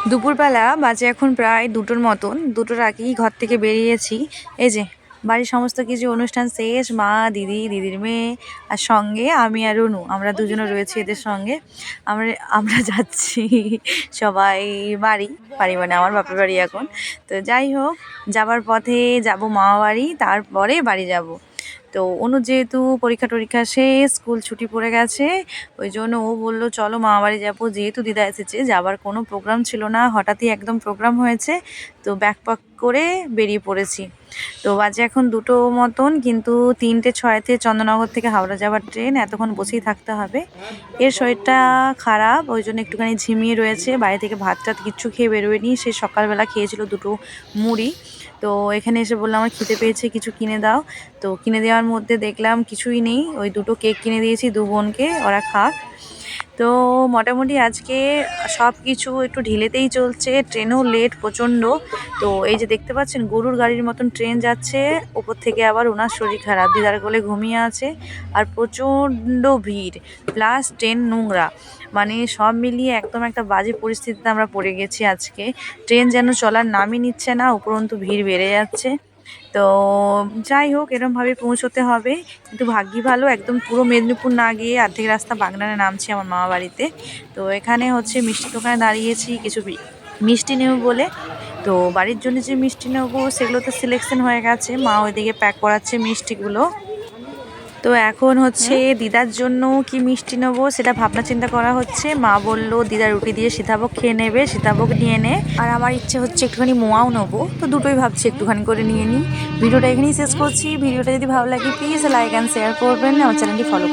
দুপুরবেলা বাজে এখন প্রায় 2টোর মতন। 2টোর আগেই ঘর থেকে বেরিয়েছি। এই যে বাড়ির সমস্ত কিছু অনুষ্ঠান শেষ, মা, দিদি, দিদির মেয়ে আর সঙ্গে আমি আর রুনু, আমরা দুজনে রয়েছি এদের সঙ্গে। আমরা আমরা যাচ্ছি সবাই বাড়ি বাড়ি মানে আমার বাপের বাড়ি এখন। তো যাই হোক, যাবার পথে যাব মামা বাড়ি, তারপরে বাড়ি যাব। তো অনু যেহেতু পরীক্ষা টরীক্ষা শেষ, স্কুল ছুটি পড়ে গেছে, ওই জন্য ও বললো চলো মামা বাড়ি যাবো। যেহেতু দিদা এসেছে, যাবার কোনো প্রোগ্রাম ছিল না, হঠাৎই একদম প্রোগ্রাম হয়েছে, তো ব্যাকপ্যাক করে বেরিয়ে পড়েছি। তো বাজে এখন 2টো মতন, কিন্তু 3টে 6-তে চন্দননগর থেকে হাওড়া যাওয়ার ট্রেন, এতক্ষণ বসেই থাকতে হবে। এর শরীরটা খারাপ, ওই জন্য একটুখানি ঝিমিয়ে রয়েছে। বাড়ি থেকে ভাত টাত কিচ্ছু খেয়ে বেরোয়নি, সে সকালবেলা খেয়েছিল 2টো মুড়ি। তো এখানে এসে বললাম আমার খিদে পেয়েছে, কিছু কিনে দাও। তো কিনে দেওয়ার মধ্যে দেখলাম কিছুই নেই, ওই 2টো কেক কিনে দিয়েছি 2 বোনকে, ওরা খাক। তো মোটামুটি আজকে সব কিছু একটু ঢিলেতেই চলছে, ট্রেনও লেট প্রচণ্ড। তো এই যে দেখতে পাচ্ছেন গরুর গাড়ির মতন ট্রেন যাচ্ছে, ওপর থেকে আবার ওনার শরীর খারাপ, দিদার কোলে ঘুমিয়ে আছে, আর প্রচণ্ড ভিড়, প্লাস ট্রেন নোংরা, মানে সব মিলিয়ে একদম একটা বাজে পরিস্থিতিতে আমরা পড়ে গেছি আজকে। ট্রেন যেন চলার নামই নিচ্ছে না, উপরন্তু ভিড় বেড়ে যাচ্ছে। তো যাই হোক, এরমভাবে পৌঁছতে হবে। কিন্তু ভাগ্যি ভালো, একদম পুরো মেদিনীপুর না গিয়ে অর্ধেক রাস্তা বাগনানে নামছি আমার মামা বাড়িতে। তো এখানে হচ্ছে মিষ্টি দোকানে দাঁড়িয়েছি কিছু মিষ্টি নেব বলে। তো বাড়ির জন্য যে মিষ্টি নেবো সেগুলো তো সিলেকশন হয়ে গেছে, মা ওইদিকে প্যাক করাচ্ছে মিষ্টিগুলো। তো এখন হচ্ছে দিদার জন্য কি মিষ্টি নেবো সেটা ভাবনা চিন্তা করা হচ্ছে। মা বললো দিদা রুটি দিয়ে সীতাভোগ খেয়ে নেবে, সীতাভোগ নিয়ে নে, আর আমার ইচ্ছে হচ্ছে একটুখানি মোয়াও নেবো। তো দুটোই ভাবছি একটুখানি করে নিয়ে নিই। ভিডিওটা এখানেই শেষ করছি। ভিডিওটা যদি ভালো লাগে প্লিজ লাইক অ্যান্ড শেয়ার করবেন, আমার চ্যানেলটি ফলো